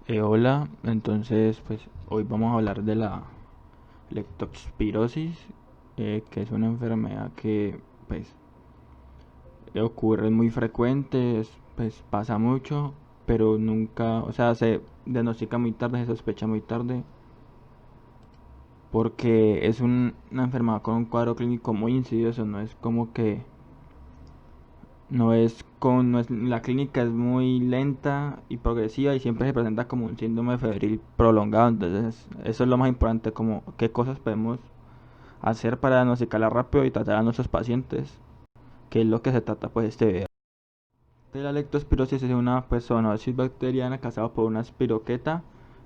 Hola, entonces pues hoy vamos a hablar de la leptospirosis, que es una enfermedad que pues ocurre muy frecuente, pues pasa mucho, pero nunca, o sea, se diagnostica muy tarde, se sospecha muy tarde, porque es una enfermedad con un cuadro clínico muy insidioso, no es como que la clínica es muy lenta y progresiva y siempre se presenta como un síndrome febril prolongado. Entonces, eso es lo más importante, como qué cosas podemos hacer para diagnosticarla rápido y tratar a nuestros pacientes, que es lo que se trata pues este video. La leptospirosis es una pues zoonosis bacteriana causada por una espiroqueta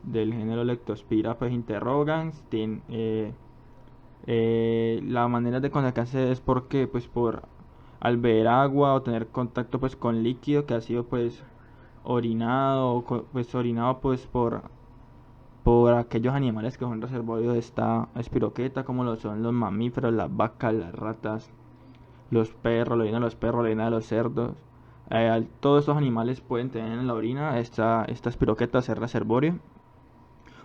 del género Leptospira pues interrogans. La manera de contagiarse es porque pues por al beber agua o tener contacto pues con líquido que ha sido pues orinado pues orinado pues por aquellos animales que son reservorios de esta espiroqueta, como lo son los mamíferos, las vacas, las ratas, los perros, la orina de los perros, la orina de los cerdos. Todos estos animales pueden tener en la orina esta espiroqueta, ser reservorio,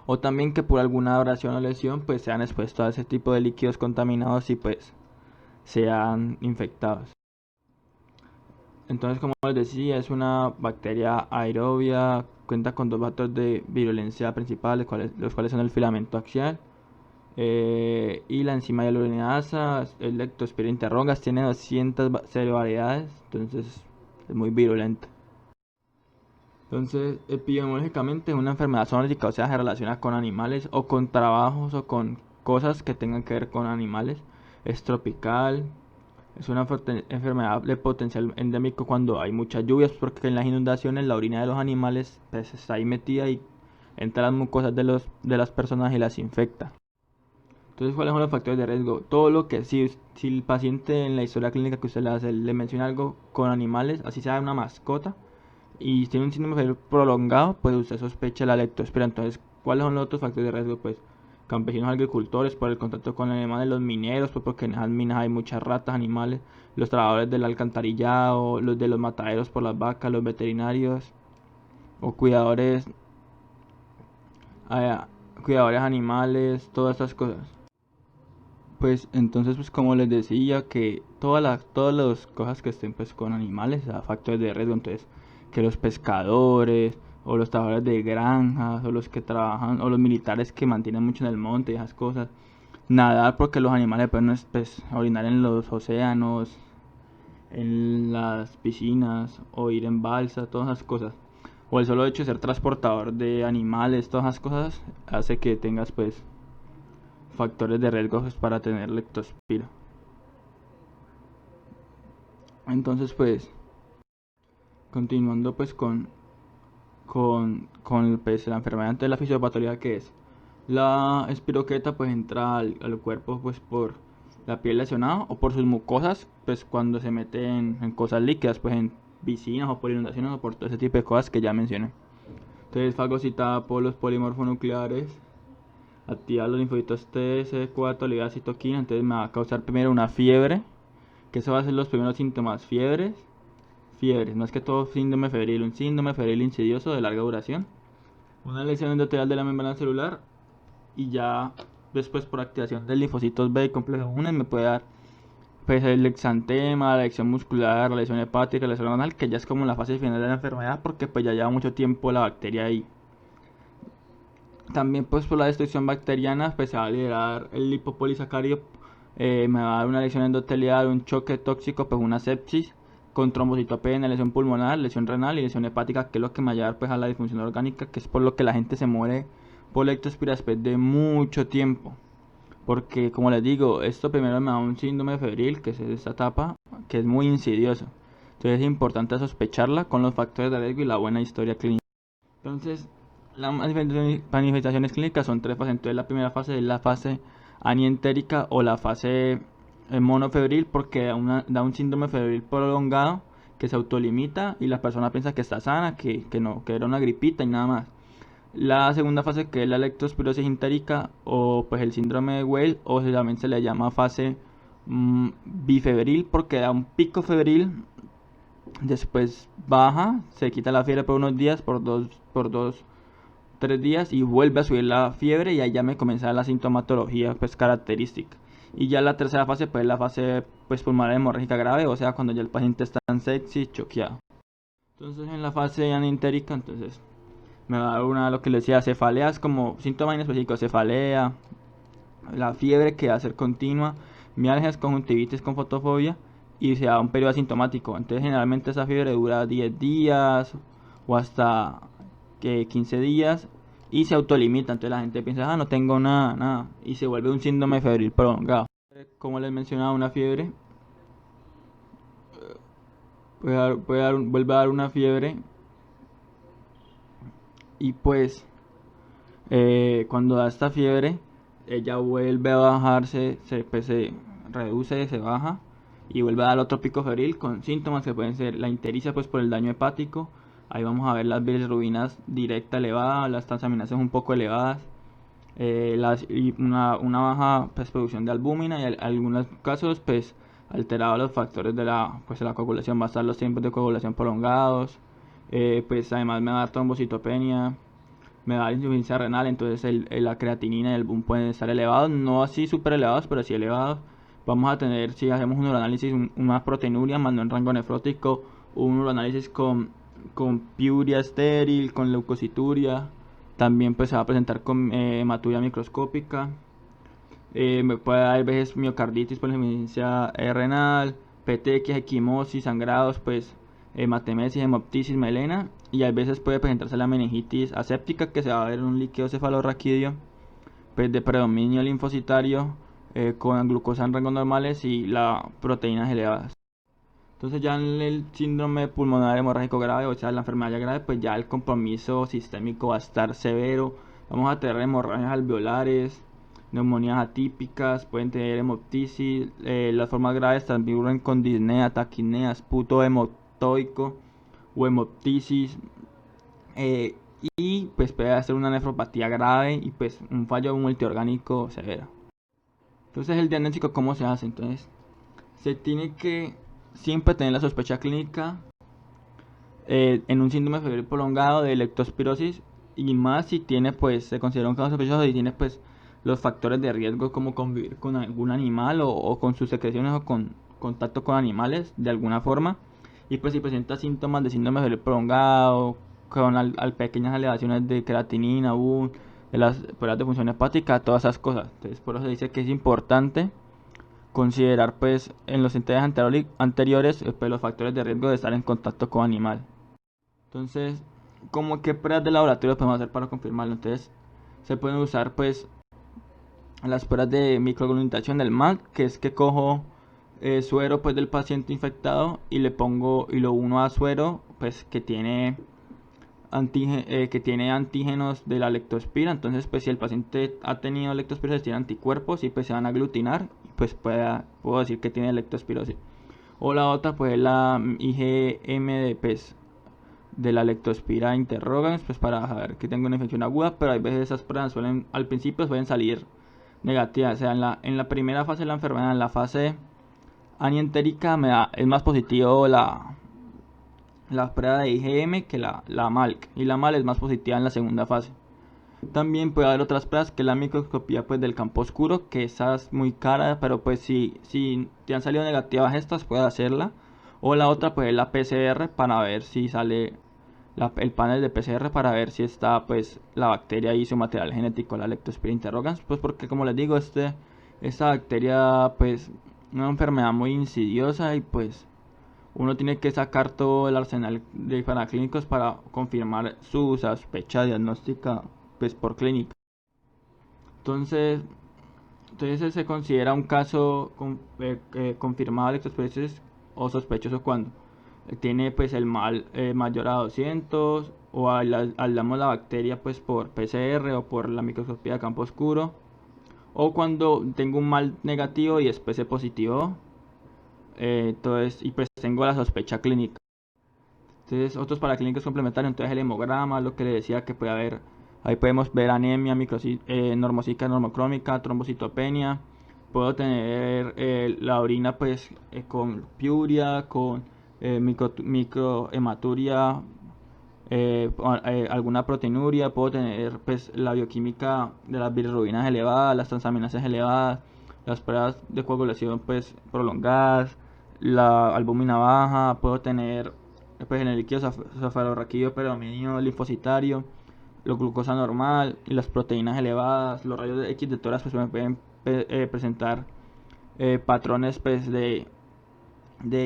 o también que por alguna abrasión o lesión pues sean expuestos a ese tipo de líquidos contaminados y pues sean infectados. Entonces, como les decía, es una bacteria aerobia, cuenta con dos factores de virulencia principales, los cuales son el filamento axial y la enzima hyaluronidasa. El Leptospira interrogas tiene 200 variedades, entonces es muy virulenta. Entonces, epidemiológicamente es una enfermedad zoonótica, o sea, se relaciona con animales o con trabajos o con cosas que tengan que ver con animales. Es tropical, es una enfermedad de potencial endémico cuando hay muchas lluvias, porque en las inundaciones la orina de los animales pues, está ahí metida y entra a las mucosas de las personas y las infecta. Entonces, ¿cuáles son los factores de riesgo? Todo lo que, si el paciente en la historia clínica que usted le hace le menciona algo con animales, así sea una mascota, y tiene un síndrome febril prolongado, pues usted sospecha la leptospira. Entonces, ¿cuáles son los otros factores de riesgo? Pues campesinos agricultores por el contacto con animales, los mineros, pues porque en esas minas hay muchas ratas, animales, los trabajadores del alcantarillado, los de los mataderos por las vacas, los veterinarios o eh, cuidadores animales, todas estas cosas. Pues entonces, pues como les decía, que todas las cosas que estén pues con animales, a factores de riesgo, entonces que los pescadores o los trabajadores de granjas o los que trabajan o los militares que mantienen mucho en el monte y esas cosas, nadar porque los animales pueden pues, orinar en los océanos, en las piscinas o ir en balsa, todas esas cosas. O el solo hecho de ser transportador de animales, todas esas cosas hace que tengas pues factores de riesgo pues, para tener leptospira. Entonces, pues, continuando pues con pues, la enfermedad de la fisiopatología, que es la espiroqueta, pues entra al cuerpo pues por la piel lesionada o por sus mucosas, pues cuando se mete en cosas líquidas, pues en piscinas o por inundaciones o por todo ese tipo de cosas que ya mencioné. Entonces, fagocitada por los polimorfonucleares, activa los linfocitos T, CD4, ligada a citoquina. Entonces me va a causar primero una fiebre, que eso va a ser los primeros síntomas: fiebres, más que todo síndrome febril, un síndrome febril insidioso de larga duración, una lesión endotelial de la membrana celular, y ya después por activación del linfocitos B y complejo 1 me puede dar pues el exantema, la lesión muscular, la lesión hepática, la lesión renal, que ya es como la fase final de la enfermedad porque pues ya lleva mucho tiempo la bacteria ahí. También pues por la destrucción bacteriana pues se va a liberar el lipopolisacárido, me va a dar una lesión endotelial, un choque tóxico, pues una sepsis con trombocitopenia, lesión pulmonar, lesión renal y lesión hepática, que es lo que me va a llevar pues a la disfunción orgánica, que es por lo que la gente se muere por leptospira después de mucho tiempo. Porque como les digo, esto primero me da un síndrome febril, que es esta etapa, que es muy insidioso. Entonces es importante sospecharla con los factores de riesgo y la buena historia clínica. Entonces, las manifestaciones clínicas son tres fases. Entonces, la primera fase es la fase anientérica o la fase monofebril, porque da un síndrome febril prolongado que se autolimita y la persona piensa que está sana, que no, que era una gripita y nada más. La segunda fase, que es la leptospirosis entérica o pues el síndrome de Weil, o también se le llama fase bifebril, porque da un pico febril, después baja, se quita la fiebre por unos días, por dos 3 días y vuelve a subir la fiebre y ahí ya me comienza la sintomatología pues característica. Y ya la tercera fase pues la fase pues pulmonar hemorrágica grave, o sea cuando ya el paciente está en sepsis, choqueado. Entonces en la fase anentérica entonces me va a dar una, lo que le decía, cefaleas como síntoma inespecífico, cefalea, la fiebre que va a ser continua, mialgias, conjuntivitis con fotofobia y se da un periodo asintomático. Entonces generalmente esa fiebre dura 10 días o hasta 15 días y se autolimita. Entonces la gente piensa, no tengo nada, nada, y se vuelve un síndrome febril prolongado. Como les mencionaba, una fiebre vuelve a dar una fiebre y pues cuando da esta fiebre, ella vuelve a bajarse, pues, se reduce, se baja y vuelve a dar otro pico febril con síntomas que pueden ser la ictericia pues por el daño hepático. Ahí vamos a ver las bilirrubinas directa elevada, las transaminases un poco elevadas, y una baja pues, producción de albúmina y en algunos casos pues alterados los factores de la coagulación, va a estar los tiempos de coagulación prolongados, pues además me va a dar trombocitopenia, me da insuficiencia renal, entonces la creatinina y el BUN pueden estar elevados, no así súper elevados, pero sí elevados. Vamos a tener, si hacemos un uroanálisis, una proteinuria, más no en rango nefrótico, un uroanálisis con piuria estéril, con leucocituria. También pues se va a presentar con hematuria microscópica. Me puede dar a veces miocarditis por insuficiencia renal, petequias, equimosis, sangrados, pues hematemesis, hemoptisis, melena, y a veces puede presentarse la meningitis aséptica que se va a ver en un líquido cefalorraquídeo pues de predominio linfocitario con glucosa en rangos normales y las proteínas elevadas. Entonces ya en el síndrome pulmonar hemorrágico grave, o sea la enfermedad ya grave, pues ya el compromiso sistémico va a estar severo. Vamos a tener hemorragias alveolares, neumonías atípicas, pueden tener hemoptisis, las formas graves también ocurren con disnea, taquipnea, esputo hemotoico o hemoptisis, eh, y pues puede hacer una nefropatía grave y pues un fallo multiorgánico severo. Entonces el diagnóstico, ¿cómo se hace? Entonces se tiene que siempre tener la sospecha clínica en un síndrome febril prolongado de leptospirosis, y más si tiene pues se considera un caso sospechoso y tiene pues los factores de riesgo como convivir con algún animal o con sus secreciones o con contacto con animales de alguna forma, y pues si presenta síntomas de síndrome febril prolongado con pequeñas elevaciones de creatinina, de las pruebas de función hepática, todas esas cosas. Entonces por eso se dice que es importante considerar pues en los ensayos anteriores pues, los factores de riesgo de estar en contacto con animal. Entonces, ¿cómo qué pruebas de laboratorio podemos hacer para confirmarlo? Entonces, se pueden usar pues las pruebas de microagglutinación del MAC, que es que cojo suero pues del paciente infectado y le pongo y lo uno a suero pues que tiene antígenos de la leptospira. Entonces pues si el paciente ha tenido leptospirosis tiene anticuerpos y pues se van a aglutinar, pues puedo decir que tiene leptospirosis. O la otra pues la IgM de la leptospira interrogans, pues para saber que tengo una infección aguda, pero hay veces esas pruebas al principio suelen salir negativas. O sea, en la primera fase de la enfermedad, en la fase anientérica, es más positivo la prueba de IgM que la MALC, y la MAL es más positiva en la segunda fase. También puede haber otras pruebas que la microscopía pues del campo oscuro, que esa es muy cara, pero pues si te han salido negativas estas, puedes hacerla. O la otra pues es la PCR para ver si sale el panel de PCR para ver si está pues la bacteria y su material genético, la Leptospira interrogans, pues porque como les digo, esta bacteria pues una enfermedad muy insidiosa y pues uno tiene que sacar todo el arsenal de paraclínicos para confirmar su sospecha diagnóstica pues por clínica. Entonces, se considera un caso confirmado de leptospirosis o sospechoso cuando tiene pues el mal mayor a 200 o aislamos la bacteria pues por PCR o por la microscopía de campo oscuro, o cuando tengo un mal negativo y después positivo, entonces y pues tengo la sospecha clínica. Entonces otros paraclínicos complementarios, entonces el hemograma, lo que le decía que puede haber, ahí podemos ver anemia, normocítica, normocrómica, trombocitopenia. Puedo tener la orina pues con piuria, con microhematuria alguna proteinuria, puedo tener pues la bioquímica de las bilirrubinas elevadas, las transaminasas elevadas, las pruebas de coagulación pues prolongadas, la albúmina baja, puedo tener pues en el líquido cefalorraquídeo predominio linfocitario, la glucosa normal y las proteínas elevadas. Los rayos de X de tórax pues me pueden presentar patrones pues de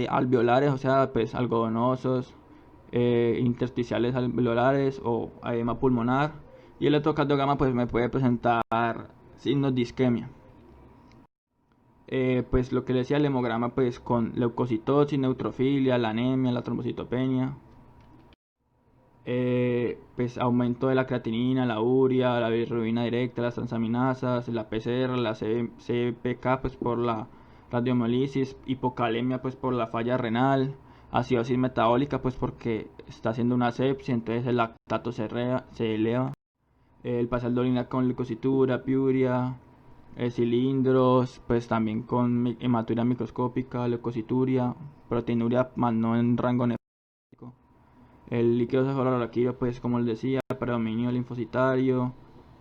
alveolares, o sea, pues algodonosos, intersticiales alveolares o edema pulmonar. Y el electrocardiograma pues me puede presentar signos de isquemia. Pues lo que le decía el hemograma pues con leucocitosis, neutrofilia, la anemia, la trombocitopenia, pues aumento de la creatinina, la urea, la bilirrubina directa, las transaminasas, la PCR, la CPK pues por la radiomiolisis, hipocalemia pues por la falla renal, acidosis metabólica pues porque está haciendo una sepsia, entonces el lactato se eleva, el pasar de orina con leucocitura, piuria, cilindros, pues también con hematuria microscópica, leucocituria, proteinuria más no en rango nefrótico. El líquido cefalorraquídeo, pues como les decía, predominio linfocitario,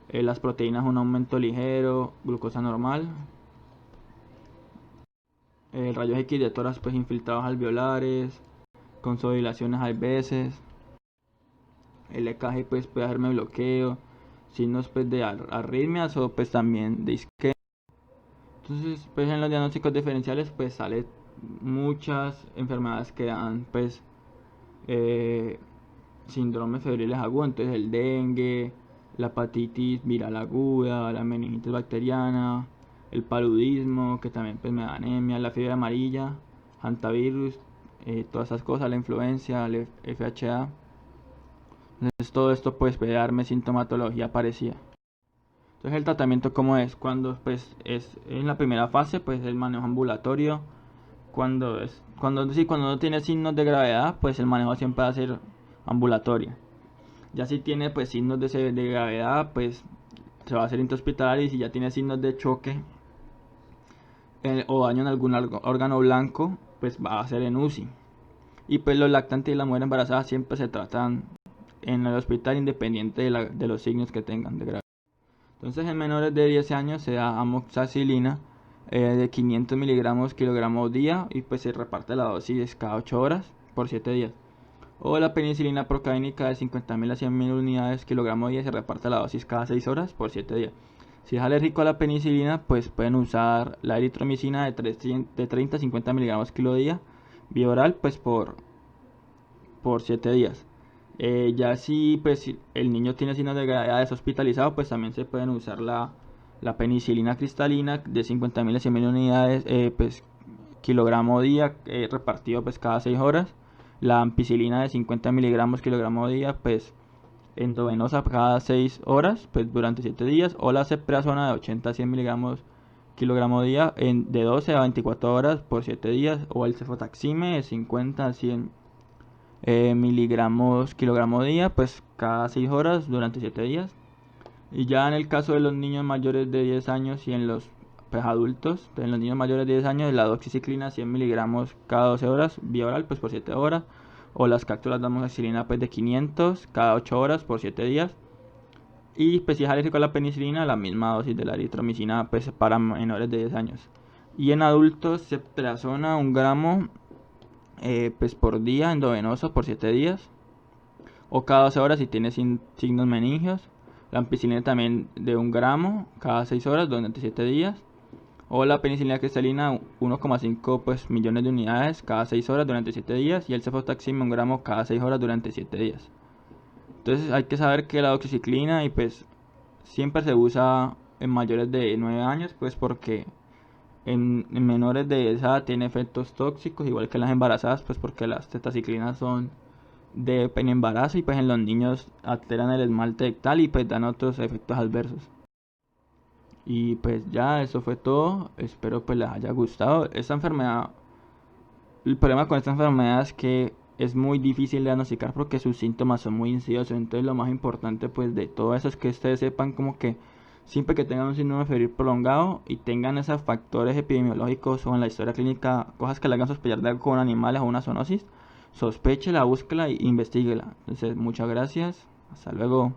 las proteínas un aumento ligero, glucosa normal, el rayos X de tórax pues infiltrados alveolares, consolidaciones a veces, el EKG pues puede hacerme bloqueo, signos pues de arritmias o pues también de isquemia. Entonces pues en los diagnósticos diferenciales pues sale muchas enfermedades que dan pues síndromes febriles agudos, entonces el dengue, la hepatitis viral aguda, la meningitis bacteriana, el paludismo, que también pues me da anemia, la fiebre amarilla, hantavirus, todas esas cosas, la influencia, el FHA. Entonces todo esto pues puede darme sintomatología parecida. Entonces el tratamiento como es, cuando pues es en la primera fase pues el manejo ambulatorio, cuando no tiene signos de gravedad pues el manejo siempre va a ser ambulatorio. Ya si tiene pues signos de gravedad, pues se va a hacer intrahospitalario, y si ya tiene signos de choque o daño en algún órgano blanco, pues va a ser en UCI. Y pues los lactantes y la mujer embarazada siempre se tratan en el hospital independiente de los signos que tengan de gravedad. Entonces en menores de 10 años se da amoxicilina de 500 miligramos kilogramo día y pues se reparte la dosis cada 8 horas por 7 días. O la penicilina procaínica de 50.000 a 100.000 unidades kilogramo día y se reparte la dosis cada 6 horas por 7 días. Si es alérgico a la penicilina, pues pueden usar la eritromicina de 30 a 50 miligramos kilo día vía oral pues por 7 días. Ya si pues el niño tiene signos de gravedad, es hospitalizado, pues también se pueden usar la penicilina cristalina de 50.000 a 100.000 unidades pues kilogramo día repartido pues cada 6 horas. La ampicilina de 50 miligramos kilogramo día pues endovenosa cada 6 horas pues durante 7 días. O la ceftazona de 80 a 100 miligramos kilogramo día de 12 a 24 horas por 7 días. O el cefotaxime de 50 a 100 miligramos kilogramo día pues cada 6 horas durante 7 días. Y ya en el caso de los niños mayores de 10 años y en los pues, adultos, en los niños mayores de 10 años, la doxiciclina 100 miligramos cada 12 horas vía oral pues por 7 horas. O las cápsulas de amoxicilina pues de 500 cada 8 horas por 7 días. Y pues si es alérgico a la penicilina, la misma dosis de la eritromicina pues para menores de 10 años. Y en adultos, ceftazona 1 gramo pues por día endovenoso por 7 días. O cada 12 horas si tiene signos meningios. La ampicilina también de 1 gramo cada 6 horas durante 7 días. O la penicilina cristalina 1,5 pues, millones de unidades cada 6 horas durante 7 días. Y el cefotaxime 1 gramo cada 6 horas durante 7 días. Entonces hay que saber que la doxiciclina y pues siempre se usa en mayores de 9 años pues porque en menores de esa edad tiene efectos tóxicos igual que en las embarazadas pues porque las tetraciclinas son de embarazo y pues en los niños alteran el esmalte dental y pues dan otros efectos adversos. Y pues ya eso fue todo, espero pues les haya gustado. Esta enfermedad, el problema con esta enfermedad es que es muy difícil de diagnosticar porque sus síntomas son muy insidiosos. Entonces lo más importante pues de todo eso es que ustedes sepan como que siempre que tengan un síndrome febril prolongado y tengan esos factores epidemiológicos o en la historia clínica, cosas que le hagan sospechar de algo con animales o una zoonosis, Sospéchela, búsquela e investiguela. Entonces, muchas gracias. Hasta luego.